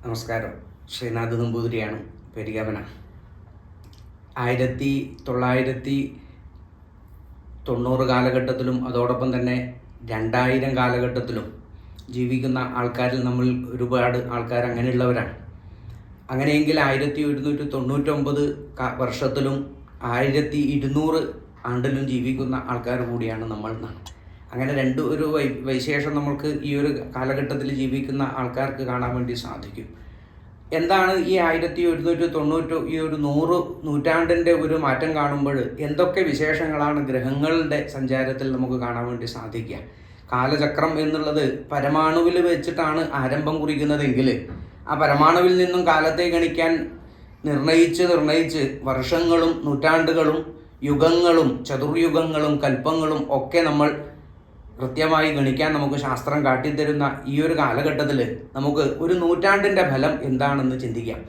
നമസ്കാരം. ശ്രീനാഥ് നമ്പൂതിരിയാണ്, പെരിയാവന. 1990 കാലഘട്ടത്തിലും അതോടൊപ്പം തന്നെ 2000 കാലഘട്ടത്തിലും ജീവിക്കുന്ന ആൾക്കാരിൽ നമ്മൾ ഒരുപാട് ആൾക്കാർ അങ്ങനെയുള്ളവരാണ്. അങ്ങനെയെങ്കിൽ 1199 വർഷത്തിലും 1200 ആണ്ടിലും ജീവിക്കുന്ന ആൾക്കാർ കൂടിയാണ് നമ്മൾ. അങ്ങനെ ഒരു വൈശേഷം നമുക്ക് ഈ ഒരു കാലഘട്ടത്തിൽ ജീവിക്കുന്ന ആൾക്കാർക്ക് കാണാൻ വേണ്ടി സാധിക്കും. എന്താണ് ഈ 1190 ഈ ഒരു 100 നൂറ്റാണ്ടിൻ്റെ ഒരു മാറ്റം കാണുമ്പോൾ എന്തൊക്കെ വിശേഷങ്ങളാണ് ഗ്രഹങ്ങളുടെ സഞ്ചാരത്തിൽ നമുക്ക് കാണാൻ വേണ്ടി സാധിക്കുക? കാലചക്രം എന്നുള്ളത് പരമാണുവിൽ വെച്ചിട്ടാണ് ആരംഭം കുറിക്കുന്നതെങ്കിൽ ആ പരമാണുവിൽ നിന്നും കാലത്തെ ഗണിക്കാൻ നിർണയിച്ച് വർഷങ്ങളും നൂറ്റാണ്ടുകളും യുഗങ്ങളും ചതുർയുഗങ്ങളും കൽപ്പങ്ങളും ഒക്കെ നമ്മൾ കൃത്യമായി ഗണിക്കാൻ നമുക്ക് ശാസ്ത്രം കാട്ടിത്തരുന്ന ഈ ഒരു കാലഘട്ടത്തിൽ നമുക്ക് ഒരു നൂറ്റാണ്ടിൻ്റെ ഫലം എന്താണെന്ന് ചിന്തിക്കാം.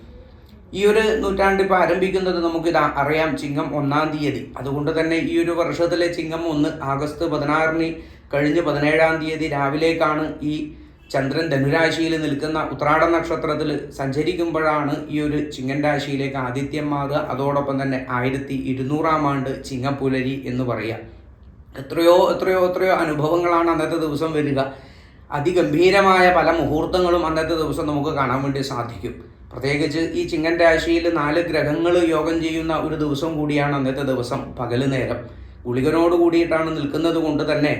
ഈ ഒരു നൂറ്റാണ്ട് ഇപ്പോൾ ആരംഭിക്കുന്നത് നമുക്കിത് അറിയാം, ചിങ്ങം 1-ാം തീയതി. അതുകൊണ്ട് തന്നെ ഈ ഒരു വർഷത്തിലെ ചിങ്ങം 1 ആഗസ്റ്റ് 16 കഴിഞ്ഞ് 17-ാം തീയതി രാവിലേക്കാണ് ഈ ചന്ദ്രൻ ധനുരാശിയിൽ നിൽക്കുന്ന ഉത്രാട നക്ഷത്രത്തിൽ സഞ്ചരിക്കുമ്പോഴാണ് ഈ ഒരു ചിങ്ങൻ രാശിയിലേക്ക് ആദിത്യം മാറുക. അതോടൊപ്പം തന്നെ 1200-ാം ആണ്ട് ചിങ്ങപ്പുലരി എന്ന് പറയാം. എത്രയോ അനുഭവങ്ങളാണ് അന്നത്തെ ദിവസം വരിക. അതിഗംഭീരമായ പല മുഹൂർത്തങ്ങളും അന്നത്തെ ദിവസം നമുക്ക് കാണാൻ വേണ്ടി സാധിക്കും. പ്രത്യേകിച്ച് ഈ ചിങ്ങൻ രാശിയിൽ 4 ഗ്രഹങ്ങൾ യോഗം ചെയ്യുന്ന ഒരു ദിവസം കൂടിയാണ് അന്നത്തെ ദിവസം. പകല് നേരം ഗുളികനോട് കൂടിയിട്ടാണ് നിൽക്കുന്നത് കൊണ്ട് തന്നെ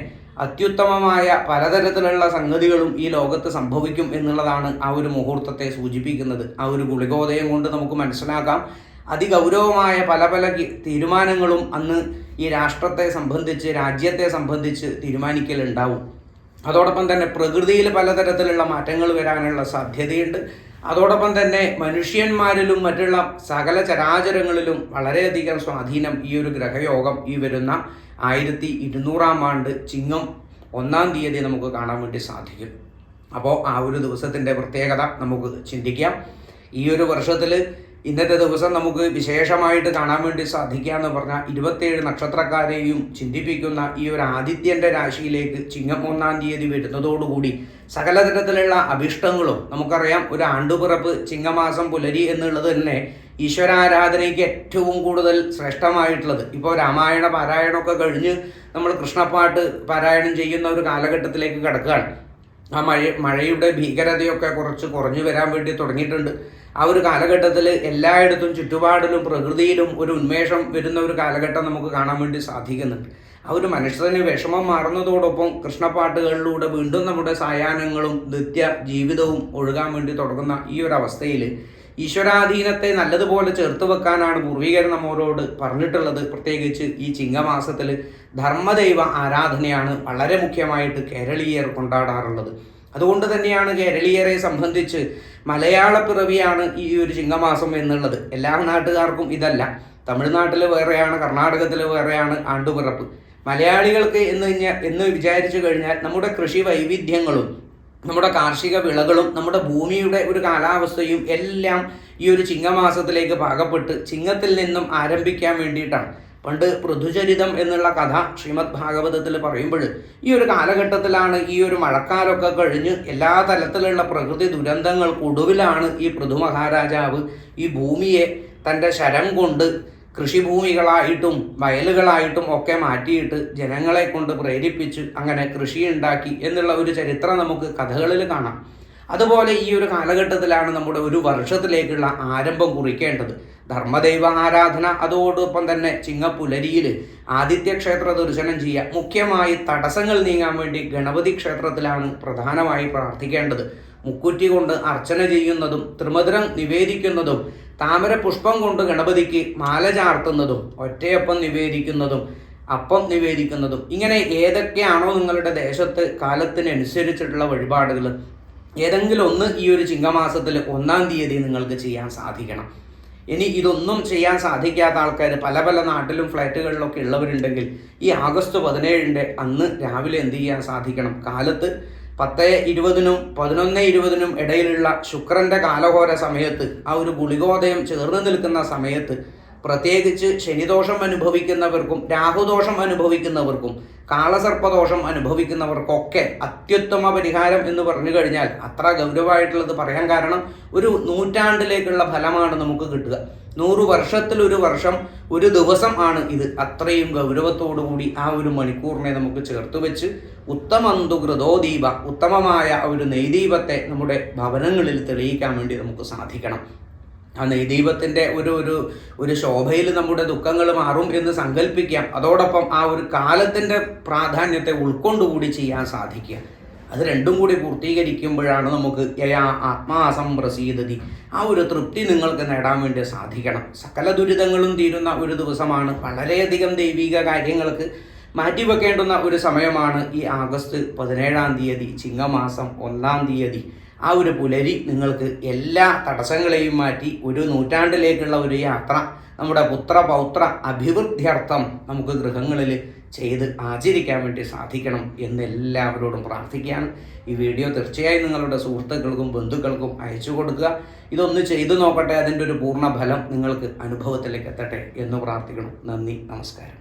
അത്യുത്തമമായ പലതരത്തിലുള്ള സംഗതികളും ഈ ലോകത്ത് സംഭവിക്കും എന്നുള്ളതാണ് ആ ഒരു മുഹൂർത്തത്തെ സൂചിപ്പിക്കുന്നത്. ആ ഒരു ഗുളികോദയം കൊണ്ട് നമുക്ക് മനസ്സിലാക്കാം അതിഗൗരവമായ പല തീരുമാനങ്ങളും അന്ന് ഈ രാഷ്ട്രത്തെ സംബന്ധിച്ച് രാജ്യത്തെ സംബന്ധിച്ച് തീരുമാനിക്കലുണ്ടാവും. അതോടൊപ്പം തന്നെ പ്രകൃതിയിൽ പലതരത്തിലുള്ള മാറ്റങ്ങൾ വരാനുള്ള സാധ്യതയുണ്ട്. അതോടൊപ്പം തന്നെ മനുഷ്യന്മാരിലും മറ്റുള്ള സകല ചരാചരങ്ങളിലും വളരെയധികം സ്വാധീനം ഈ ഒരു ഗ്രഹയോഗം ഈ വരുന്ന 1200-ാം ആണ്ട് ചിങ്ങം 1-ാം തീയതി നമുക്ക് കാണാൻ വേണ്ടി സാധിക്കും. അപ്പോൾ ആ ഒരു ദിവസത്തിൻ്റെ പ്രത്യേകത നമുക്ക് ചിന്തിക്കാം. ഈ ഒരു വർഷത്തിൽ ഇന്നത്തെ ദിവസം നമുക്ക് വിശേഷമായിട്ട് കാണാൻ വേണ്ടി സാധിക്കുക എന്ന് പറഞ്ഞാൽ 27 നക്ഷത്രക്കാരെയും ചിന്തിപ്പിക്കുന്ന ഈ ഒരു ആദിത്യൻ്റെ രാശിയിലേക്ക് ചിങ്ങം 1-ാം തീയതി വരുന്നതോടുകൂടി സകലതരത്തിലുള്ള അഭിഷ്ടങ്ങളും നമുക്കറിയാം. ഒരു ആണ്ടുപിറപ്പ് ചിങ്ങമാസം പുലരി എന്നുള്ളത് തന്നെ ഈശ്വരാരാധനയ്ക്ക് ഏറ്റവും കൂടുതൽ ശ്രേഷ്ഠമായിട്ടുള്ളത്. ഇപ്പോൾ രാമായണ പാരായണമൊക്കെ കഴിഞ്ഞ് നമ്മൾ കൃഷ്ണപ്പാട്ട് പാരായണം ചെയ്യുന്ന ഒരു കാലഘട്ടത്തിലേക്ക് കിടക്കുകയാണ്. ആ മഴയുടെ ഭീകരതയൊക്കെ കുറച്ച് കുറഞ്ഞു വരാൻ വേണ്ടി തുടങ്ങിയിട്ടുണ്ട്. ആ ഒരു കാലഘട്ടത്തിൽ എല്ലായിടത്തും ചുറ്റുപാടിലും പ്രകൃതിയിലും ഒരു ഉന്മേഷം വരുന്ന ഒരു കാലഘട്ടം നമുക്ക് കാണാൻ വേണ്ടി സാധിക്കുന്നുണ്ട്. ആ ഒരു മനുഷ്യന് വിഷമം മാറുന്നതോടൊപ്പം കൃഷ്ണപ്പാട്ടുകളിലൂടെ വീണ്ടും നമ്മുടെ സായാഹ്നങ്ങളും നിത്യ ജീവിതവും ഒഴുകാൻ വേണ്ടി തുടങ്ങുന്ന ഈ ഒരു അവസ്ഥയിൽ ഈശ്വരാധീനത്തെ നല്ലതുപോലെ ചേർത്ത് വെക്കാനാണ് പൂർവികർ നമ്മോട് പറഞ്ഞിട്ടുള്ളത്. പ്രത്യേകിച്ച് ഈ ചിങ്ങമാസത്തിൽ ധർമ്മദൈവ ആരാധനയാണ് വളരെ മുഖ്യമായിട്ട് കേരളീയർ കൊണ്ടാടാറുള്ളത്. അതുകൊണ്ട് തന്നെയാണ് കേരളീയരെ സംബന്ധിച്ച് മലയാള പിറവിയാണ് ഈ ഒരു ചിങ്ങമാസം എന്നുള്ളത്. എല്ലാ നാട്ടുകാർക്കും ഇതല്ല. തമിഴ്നാട്ടിൽ വേറെയാണ്, കർണാടകത്തിൽ വേറെയാണ് ആണ്ടുപിറപ്പ്. മലയാളികൾക്ക് എന്ന് വിചാരിച്ചു കഴിഞ്ഞാൽ നമ്മുടെ കൃഷി വൈവിധ്യങ്ങളും നമ്മുടെ കാർഷിക വിളകളും നമ്മുടെ ഭൂമിയുടെ ഒരു കാലാവസ്ഥയും എല്ലാം ഈ ഒരു ചിങ്ങമാസത്തിലേക്ക് പാകപ്പെട്ട് ചിങ്ങത്തിൽ നിന്നും ആരംഭിക്കാൻ വേണ്ടിയിട്ടാണ്. പണ്ട് പൃഥുചരിതം എന്നുള്ള കഥ ശ്രീമദ് ഭാഗവതത്തിൽ പറയുമ്പോൾ ഈ ഒരു കാലഘട്ടത്തിലാണ് ഈ ഒരു മഴക്കാലമൊക്കെ കഴിഞ്ഞ് എല്ലാ തലത്തിലുള്ള പ്രകൃതി ദുരന്തങ്ങൾക്കൊടുവിലാണ് ഈ പൃഥു മഹാരാജാവ് ഈ ഭൂമിയെ തൻ്റെ ശരം കൊണ്ട് കൃഷിഭൂമികളായിട്ടും വയലുകളായിട്ടും ഒക്കെ മാറ്റിയിട്ട് ജനങ്ങളെ കൊണ്ട് പ്രേരിപ്പിച്ച് അങ്ങനെ കൃഷിയുണ്ടാക്കി എന്നുള്ള ഒരു ചരിത്രം നമുക്ക് കഥകളിൽ കാണാം. അതുപോലെ ഈ ഒരു കാലഘട്ടത്തിലാണ് നമ്മുടെ ഒരു വർഷത്തിലേക്കുള്ള ആരംഭം കുറിക്കേണ്ടത്. ധർമ്മദൈവ ആരാധന, അതോടൊപ്പം തന്നെ ചിങ്ങപ്പുലരിയിൽ ആദിത്യ ക്ഷേത്ര ദർശനം ചെയ്യുക. മുഖ്യമായി തടസ്സങ്ങൾ നീങ്ങാൻ വേണ്ടി ഗണപതി ക്ഷേത്രത്തിലാണ് പ്രധാനമായി പ്രാർത്ഥിക്കേണ്ടത്. മുക്കുറ്റി കൊണ്ട് അർച്ചന ചെയ്യുന്നതും ത്രിമധുരം നിവേദിക്കുന്നതും താമര പുഷ്പം കൊണ്ട് ഗണപതിക്ക് മാല ചാർത്തുന്നതും ഒറ്റയപ്പം നിവേദിക്കുന്നതും അപ്പം നിവേദിക്കുന്നതും ഇങ്ങനെ ഏതൊക്കെയാണോ നിങ്ങളുടെ ദേശത്ത് കാലത്തിനനുസരിച്ചിട്ടുള്ള വഴിപാടുകൾ ഏതെങ്കിലും ഒന്ന് ഈ ഒരു ചിങ്ങമാസത്തിൽ 1-ാം തീയതി നിങ്ങൾക്ക് ചെയ്യാൻ സാധിക്കണം. ഇനി ഇതൊന്നും ചെയ്യാൻ സാധിക്കാത്ത ആൾക്കാർ പല നാട്ടിലും ഫ്ലാറ്റുകളിലൊക്കെ ഉള്ളവരുണ്ടെങ്കിൽ ഈ ആഗസ്റ്റ് 17 അന്ന് രാവിലെ എന്ത് ചെയ്യാൻ സാധിക്കണം? കാലത്ത് 10:20-നും 11:20-നും ഇടയിലുള്ള ശുക്രൻ്റെ കാലഘോര സമയത്ത് ആ ഒരു ഗുളികോദയം ചേർന്ന് നിൽക്കുന്ന സമയത്ത് പ്രത്യേകിച്ച് ശനിദോഷം അനുഭവിക്കുന്നവർക്കും രാഹുദോഷം അനുഭവിക്കുന്നവർക്കും കാളസർപ്പദോഷം അനുഭവിക്കുന്നവർക്കൊക്കെ അത്യുത്തമ പരിഹാരം എന്ന് പറഞ്ഞു കഴിഞ്ഞാൽ അത്ര ഗൗരവമായിട്ടുള്ളത് പറയാൻ കാരണം ഒരു നൂറ്റാണ്ടിലേക്കുള്ള ഫലമാണ് നമുക്ക് കിട്ടുക. 100 വർഷത്തിലൊരു വർഷം ഒരു ദിവസം ആണ് ഇത്. അത്രയും ഗൗരവത്തോടുകൂടി ആ ഒരു മണിക്കൂറിനെ നമുക്ക് ചേർത്ത് വെച്ച് ഉത്തമന്തു കൃതോദീപ, ഉത്തമമായ ഒരു നെയ്ദീപത്തെ നമ്മുടെ ഭവനങ്ങളിൽ തെളിയിക്കാൻ വേണ്ടി നമുക്ക് സാധിക്കണം. ആ നെയ്ദീപത്തിൻ്റെ ഒരു ശോഭയിൽ നമ്മുടെ ദുഃഖങ്ങൾ മാറും എന്ന് സങ്കല്പിക്കാം. അതോടൊപ്പം ആ ഒരു കാലത്തിൻ്റെ പ്രാധാന്യത്തെ ഉൾക്കൊണ്ടുകൂടി ചെയ്യാൻ സാധിക്കുക. അത് രണ്ടും കൂടി പൂർത്തീകരിക്കുമ്പോഴാണ് നമുക്ക് ആത്മാസംപ്രസീദതി, ആ ഒരു തൃപ്തി നിങ്ങൾക്ക് നേടാൻ വേണ്ടി സാധിക്കണം. സകല ദുരിതങ്ങളും തീരുന്ന ഒരു ദിവസമാണ്. വളരെയധികം ദൈവിക കാര്യങ്ങൾക്ക് മാറ്റിവെക്കേണ്ടുന്ന ഒരു സമയമാണ് ഈ ആഗസ്റ്റ് 17-ാം തീയതി, ചിങ്ങമാസം 1-ാം തീയതി. ആ ഒരു പുലരി നിങ്ങൾക്ക് എല്ലാ തടസ്സങ്ങളെയും മാറ്റി ഒരു നൂറ്റാണ്ടിലേക്കുള്ള ഒരു യാത്ര നമ്മുടെ പുത്രപൗത്ര അഭിവൃദ്ധ്യർത്ഥം നമുക്ക് ഗൃഹങ്ങളിൽ ചെയ്ത് ആചരിക്കാൻ വേണ്ടി സാധിക്കണം എന്ന് എല്ലാവരോടും പ്രാർത്ഥിക്കുകയാണ്. ഈ വീഡിയോ തീർച്ചയായും നിങ്ങളുടെ സുഹൃത്തുക്കൾക്കും ബന്ധുക്കൾക്കും അയച്ചു കൊടുക്കുക. ഇതൊന്ന് ചെയ്തു നോക്കട്ടെ, അതിൻ്റെ ഒരു പൂർണ്ണ ഫലം നിങ്ങൾക്ക് അനുഭവത്തിലേക്ക് എത്തട്ടെ എന്ന് പ്രാർത്ഥിക്കണം. നന്ദി, നമസ്കാരം.